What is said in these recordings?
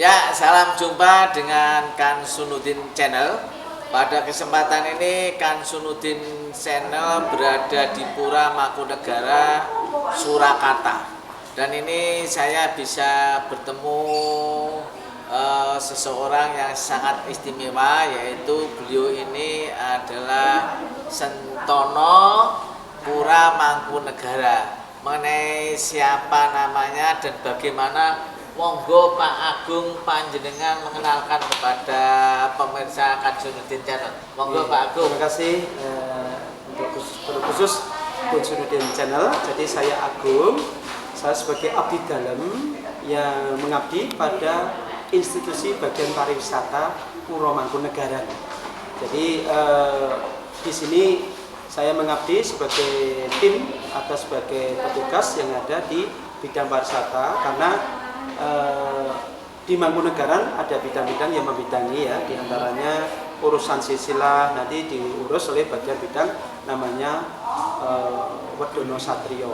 Ya, salam jumpa dengan Kan Sunudin Channel. Pada kesempatan ini Kan Sunudin Channel berada di Pura Mangkunegara, Surakarta. Dan ini saya bisa bertemu seseorang yang sangat istimewa, yaitu beliau ini adalah Sentono Pura Mangkunegara. Mengenai siapa namanya dan bagaimana, monggo Pak Agung panjenengan mengenalkan kepada pemirsa Kan Sunudin Channel. Monggo Pak Agung. Terima kasih untuk khusus Kan Sunudin Channel. Jadi saya Agung, saya sebagai abdi dalam yang mengabdi pada institusi bagian pariwisata Pura Mangkunegara. Jadi di sini saya mengabdi sebagai tim atau sebagai petugas yang ada di bidang pariwisata, karena di Mangkunegara ada bidang-bidang yang membidangi, ya, diantaranya urusan silsilah nanti diurus oleh bagian bidang namanya Wedono Satrio.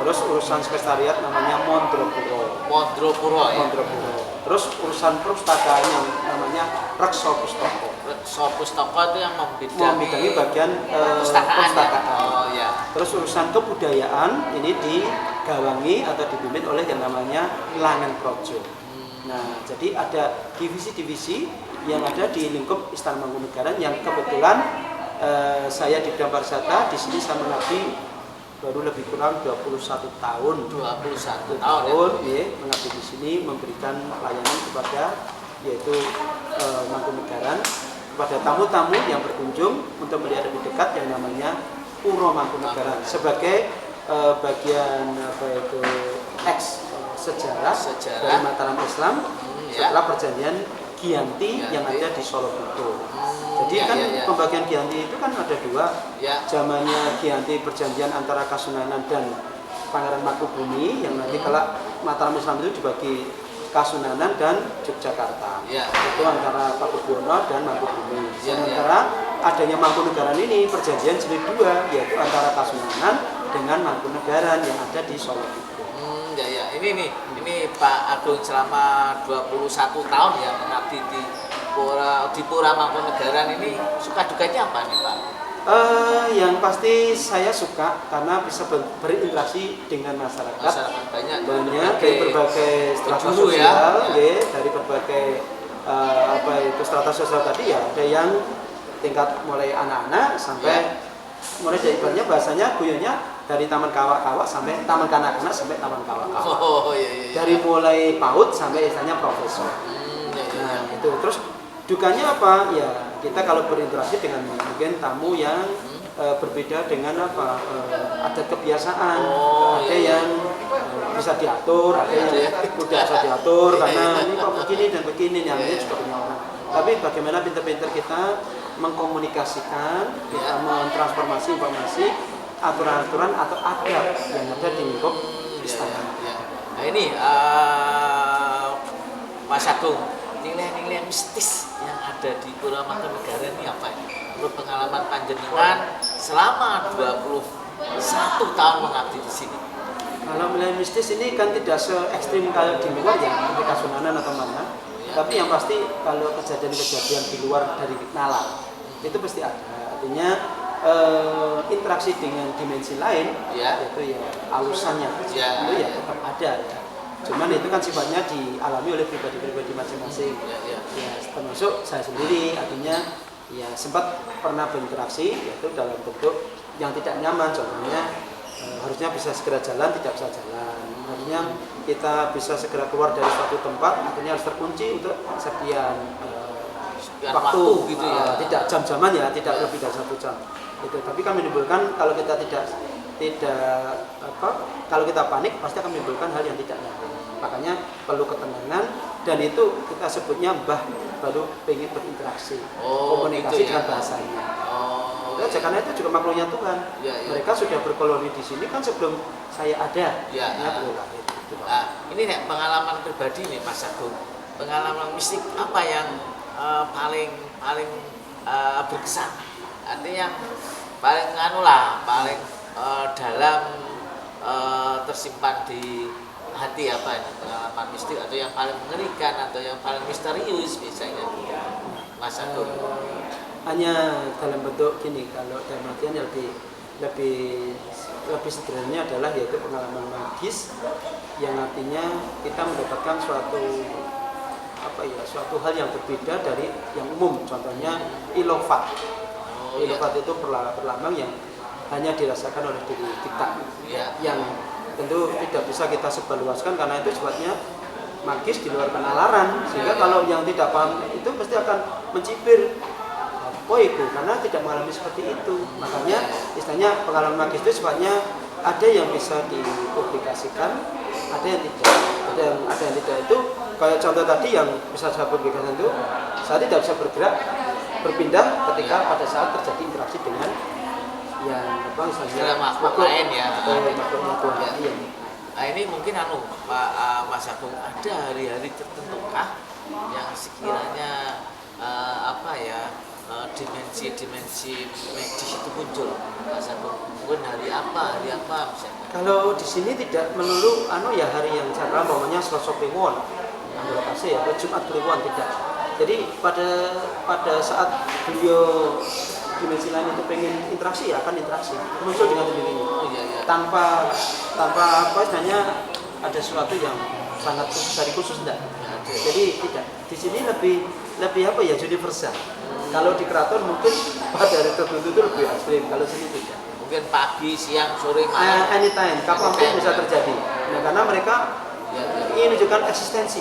Terus urusan sekretariat namanya Mondropuro. Mondropuro, ya? Mondropuro. Terus urusan perpustakaan yang namanya Rekso Pustaka. Rekso Pustaka itu yang membidangi bagian perpustakaan. perpustakaan. Ya? Terus urusan kebudayaan ini digawangi atau dipimpin oleh yang namanya Langen Projo. Nah, jadi ada divisi-divisi yang ada di lingkup Istana Mangkunegara yang kebetulan saya di bidang pariwisata di sini saya mengabdi baru lebih kurang 21 tahun. 21 tahun, ya, mengabdi di sini memberikan pelayanan kepada yaitu Mangkunegara, kepada tamu-tamu yang berkunjung untuk melihat lebih dekat yang namanya Pura Mangkunegara sebagai bagian sejarah dari Mataram Islam setelah perjanjian Giyanti yang ada di Solo Buto. Jadi pembagian Giyanti itu kan ada dua, zamannya Giyanti perjanjian antara Kasunanan dan Pangeran Mangkubumi, yang nanti kalau Mataram Islam itu dibagi Kasunanan dan Yogyakarta. Itu antara Pakubuwono dan Mangkubumi. Sementara adanya Mangkunegara ini perjanjian jilid dua, yaitu antara Kasunanan dengan Mangkunegara yang ada di Solo Buto. Ini Pak Agung selama 21 tahun ya mengabdi di Pura Mangkunegara ini, suka dukanya apa nih Pak? Yang pasti saya suka karena bisa berinteraksi dengan masyarakat. Banyak dari berbagai strata sosial, dari berbagai strata sosial tadi, ya, ada yang tingkat mulai anak-anak sampai mulai dari ibaratnya bahasanya guyonnya dari taman kawak-kawak sampai taman kanak-kanak sampai taman kawak-kawak. Dari mulai PAUD sampai istilahnya profesor. Nah, itu terus dukanya apa? Ya, kita kalau berinteraksi dengan mungkin tamu yang berbeda dengan adat kebiasaan. Ada yang bisa diatur, ada yang tidak bisa diatur karena ini kok begini dan begini, yang ini juga punya orang. Tapi bagaimana pintar-pintar kita mengkomunikasikan, kita mentransformasi informasi, aturan-aturan atau adab yang ada di lingkup istana. Nah ini Mas Agung, nilai-nilai mistis yang ada di Pura Mangkunegara ini apa ini? Menurut pengalaman panjenengan selama 21 tahun mengabdi di sini. Kalau nilai mistis ini kan tidak se ekstrim kalau di luar, ya, di Kasunanan atau mana. Tapi yang pasti kalau kejadian-kejadian di luar dari nalar itu pasti ada. Artinya interaksi dengan dimensi lain, yaitu ya alusannya, itu ya tetap ada, ya. Cuman itu kan sifatnya dialami oleh pribadi-pribadi masing-masing. Ya, termasuk saya sendiri, artinya ya sempat pernah berinteraksi, yaitu dalam bentuk yang tidak nyaman. Contohnya harusnya bisa segera jalan, tidak bisa jalan. Artinya kita bisa segera keluar dari suatu tempat, akhirnya harus terkunci untuk sekian waktu gitu, ya. Tidak jam-jaman, ya, tidak lebih dari 1 jam. Itu. Tapi kami menimbulkan kalau kita kalau kita panik pasti akan menimbulkan hal yang tidak nyaman. Makanya perlu ketenangan, dan itu kita sebutnya baru pengen berinteraksi, komunikasi dengan bahasanya. Karena itu juga makhluknya Tuhan. Mereka sudah berkoloni di sini kan sebelum saya ada. Ini nih pengalaman pribadi nih Mas Agung. Pengalaman mistik apa yang paling berkesan? Artinya paling paling dalam tersimpan di hati apa ini, pengalaman mistis atau yang paling mengerikan atau yang paling misterius biasanya Mas Agung? Hanya dalam bentuk gini, kalau dalam artian lebih sederhananya adalah yaitu pengalaman magis yang artinya kita mendapatkan suatu hal yang berbeda dari yang umum. Contohnya ilofat. Ilofat itu perlambang yang hanya dirasakan oleh diri kita, yang tentu tidak bisa kita sebarluaskan karena itu sifatnya magis di luar penalaran, sehingga kalau yang tidak paham itu pasti akan mencibir apa itu karena tidak mengalami seperti itu. Makanya istilahnya pengalaman magis itu sifatnya ada yang bisa dipublikasikan, ada yang tidak. Ada yang tidak. Itu kayak contoh tadi yang bisa saya publikasikan itu, saya tidak bisa bergerak berpindah ketika pada saat terjadi interaksi dengan yang misalnya makhluk lain ya. Makhluk lain. Nah, ini mungkin Pak Mas Agung, ada hari-hari tertentu kah yang sekiranya dimensi medis itu muncul, Mas Agung? Mungkin hari apa misalnya? Kalau di sini tidak melulu hari yang cara namanya Selasa Kliwon, lokasi ya, Jumat Kliwon tidak. Jadi pada saat beliau dimensi lain itu pengen interaksi ya akan interaksi muncul dengan sendirinya. Tanpa apa istilahnya ada sesuatu yang sangat khusus enggak. Jadi tidak. Di sini lebih universal. Kalau di keraton mungkin pada hari tertentu itu lebih ekstrim, kalau sini tidak. Mungkin pagi, siang, sore, malam. Anytime, kapanpun bisa terjadi. Nah, karena mereka ingin menunjukkan eksistensi.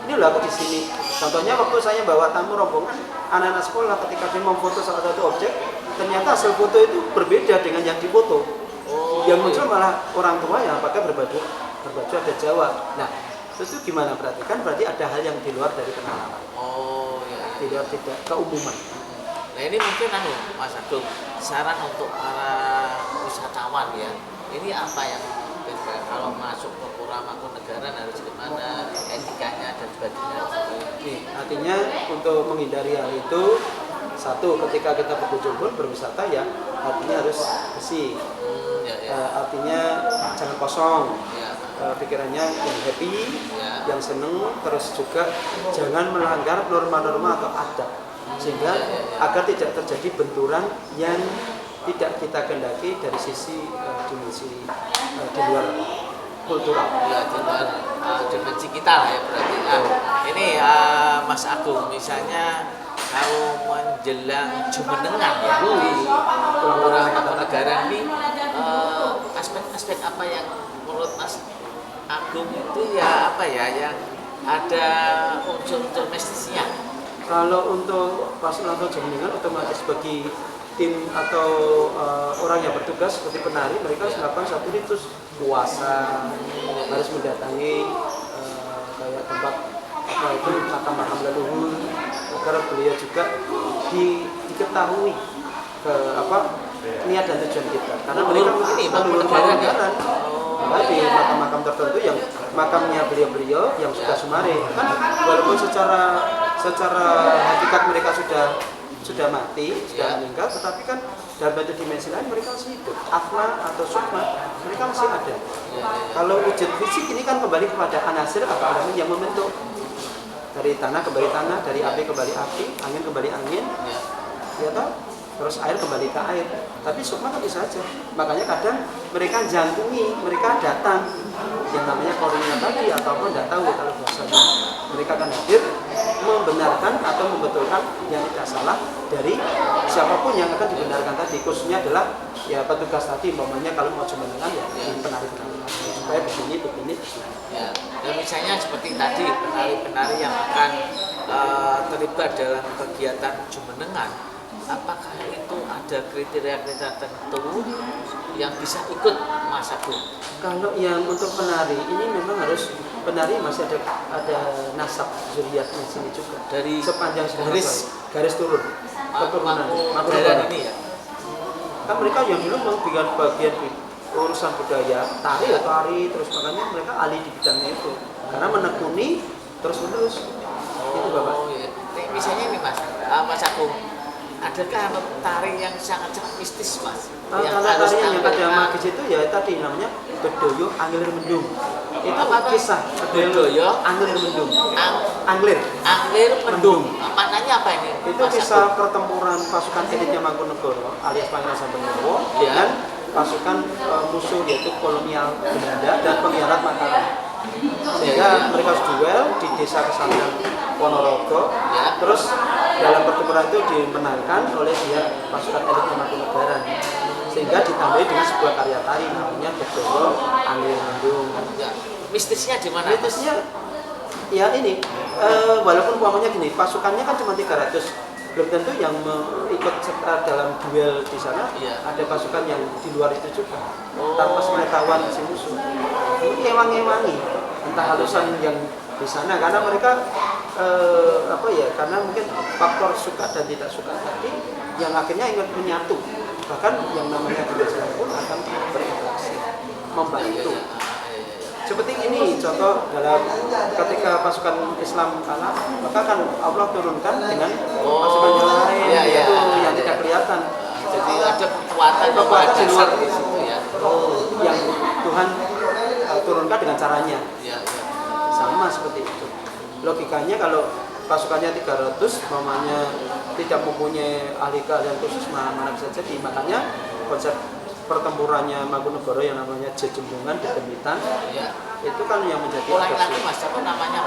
Ini loh aku di sini. Contohnya waktu saya bawa tamu rombongan anak-anak sekolah ketika dia memfoto salah satu objek, ternyata hasil foto itu berbeda dengan yang difoto. Yang muncul malah orang tua yang pakai berbaju ada Jawa. Nah, itu gimana berarti? Kan berarti ada hal yang di luar dari penalaran. Di luar tidak keumuman. Nah, ini mungkin Mas Agung, saran untuk para wisatawan ya. Ini apa yang kalau masuk ke Pura Mangkunagaran harus gimana, etikanya dan sebagainya. Artinya untuk menghindari hal itu, satu, ketika kita berkunjung berwisata ya artinya harus bersih. Artinya jangan kosong. Pikirannya yang happy, yang seneng, terus juga jangan melanggar norma-norma atau adat, sehingga agar tidak terjadi benturan yang tidak kita kendaki dari sisi dimensi di luar kultural. Di luar dimensi kita lah ya berarti. Ini Mas Agung, misalnya kalau menjelang Jumenengan ya di Pura Mangkunagaran ini, aspek-aspek apa yang menurut Mas Agung itu yang ada unsur-unsur mistisnya? Kalau untuk pas nonton Jumenengan otomatis bagi tim atau orang yang bertugas seperti penari, mereka harus melakukan satu ritus puasa, harus mendatangi kayak tempat makam-makam leluhur agar beliau juga diketahui niat dan tujuan kita, karena mereka ini Mangkunagaran di makam-makam tertentu yang makamnya beliau yang sudah sumare kan, walaupun secara hakikat mereka sudah mati, sudah meninggal, tetapi kan dalam bentuk dimensi lain mereka masih hidup. Atma atau sukma mereka masih ada. Kalau wujud fisik ini kan kembali kepada anasir atau elemen yang membentuk. Dari tanah kembali tanah, dari api kembali api, angin kembali angin, ya toh? Terus air kembali ke air. Tapi sukma kan bisa saja. Makanya kadang mereka jantungi, mereka datang yang namanya korinnya tadi ataupun tidak tahu kalau bahasanya. Mereka akan hadir membenarkan atau membetulkan yang tidak salah dari siapapun yang akan dibenarkan tadi, khususnya adalah ya petugas tadi, umpamanya kalau mau Jumenengan ya penari-penari supaya begini. Ya, dan misalnya seperti tadi penari-penari yang akan terlibat dalam kegiatan Jumenengan, apakah itu ada kriteria-kriteria tertentu yang bisa ikut Mas Agung? Kalau yang untuk penari ini memang harus penari masih ada nasab zuriatnya sini juga. Dari sepanjang garis turun keturunan ini ya. Kan mereka yang dulu membuat bagian urusan budaya, tari atau ari, terus makanya mereka ahli di bidangnya itu. Karena menekuni terus menerus. Itu Bapak. Misalnya ini Mas Agung, adakah tari yang sangat-sangat mistis Mas? Kalau tari yang ada magis itu ya tadi namanya Bedoyo Anglir Mendung. Itu kisah Bedoyo Anglir Mendung. Anglir Mendung. Maknanya apa ini? Itu kisah pertempuran pasukan elitnya Mangkunegara alias Pangeran Sambanglawa dan pasukan musuh yaitu kolonial Belanda dan pengkhianat Mataram. Sehingga mereka duel di desa Kesambilan Ponorogo. Terus dalam pertempuran itu dimenangkan oleh dia pasukan elitnya Mangkunegara. Sehingga ditambahi dengan sebuah karya tari namanya Bedoyo Anglir Mendung. Mistisnya di mana? Mistisnya ya ini, walaupun umpamanya gini, pasukannya kan cuma 300, belum tentu yang ikut serta dalam duel di sana ada pasukan yang di luar itu juga, tanpa pengetahuan si musuh. Ini ewangi-ewangi, entah halusan yang di sana karena mereka karena mungkin faktor suka dan tidak suka tadi yang akhirnya ingin menyatu. Bahkan yang namanya duel pun akan berinteraksi, membantu. Seperti ini contoh dalam ketika pasukan Islam kalah, maka kan Allah turunkan dengan pasukan yang lain itu yang tidak kelihatan. Jadi ada kekuatan di luar di situ ya. Yang Tuhan turunkan dengan caranya. Sama seperti itu. Logikanya kalau pasukannya 300, mamanya tidak mempunyai ahli keahlian khusus, mana bisa jadi. Makanya konsep pertempurannya Mangkunegara yang namanya Jejemblungan Dedemitan itu kan yang menjadi lagi Mas, apa namanya?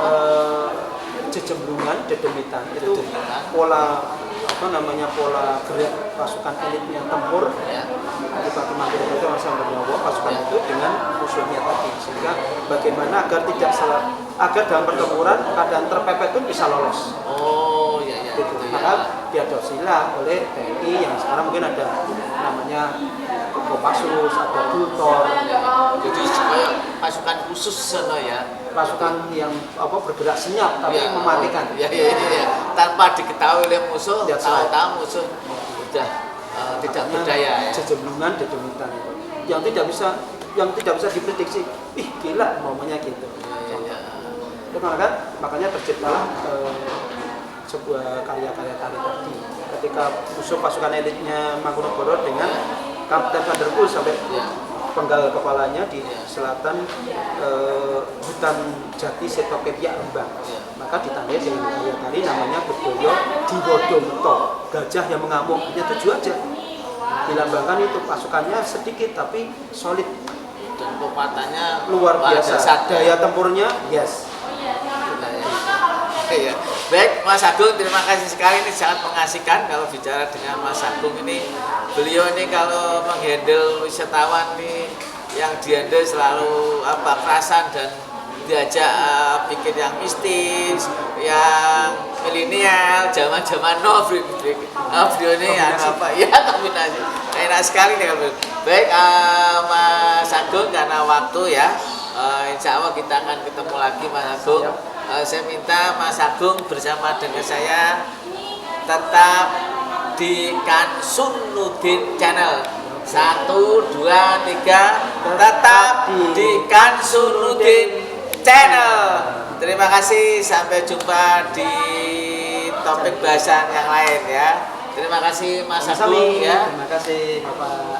Jejemblungan Dedemitan itu pola pola gerak pasukan elitnya tempur di Batu Mangkunegara itu Mas Sambanglawa pasukan itu dengan musuhnya tadi, sehingga bagaimana agar agar dalam pertempuran keadaan terpepet pun bisa lolos. Gitu. Maka diadopsilah oleh TNI yang sekarang mungkin ada namanya Kopassus, ada Bultor. Jadi supaya pasukan khusus sana ya. Pasukan yang bergerak senyap tapi mematikan. Tanpa diketahui oleh musuh, tahu musuh sudah tidak berdaya. Jejemblungan Dedemitan itu. Yang tidak bisa diprediksi. Ih, gila maunya gitu. Makanya terciptalah sebuah karya-karya tari tadi. Ketika musuh pasukan elitnya Mangkunegara dengan Kapten Van der Poel sampai penggal kepalanya di selatan hutan jati Setokepyak Rembang, maka ditandai dengan karya tari namanya Bedoyo Diwodometo, gajah yang mengamuk. Hanya 7 aja dilambangkan itu, pasukannya sedikit tapi solid dan kekuatannya luar biasa, daya tempurnya Baik Mas Agung, terima kasih sekali, ini sangat mengasihkan kalau bicara dengan Mas Agung ini. Beliau ini kalau menghandle wisatawan ini yang dihandle selalu kerasan dan diajak pikir yang mistis, yang milenial, zaman-zaman beliau ini kombinasi. Enak sekali nih kalau baik Mas Agung, karena waktu ya. Insya Allah kita akan ketemu lagi Mas Agung. Saya minta Mas Agung bersama dengan saya tetap di Kansunuddin Channel. 1, 2, 3 tetap di Kansunuddin Channel. Terima kasih, sampai jumpa di topik bahasan yang lain ya. Terima kasih Mas Agung ya. Terima kasih Bapak.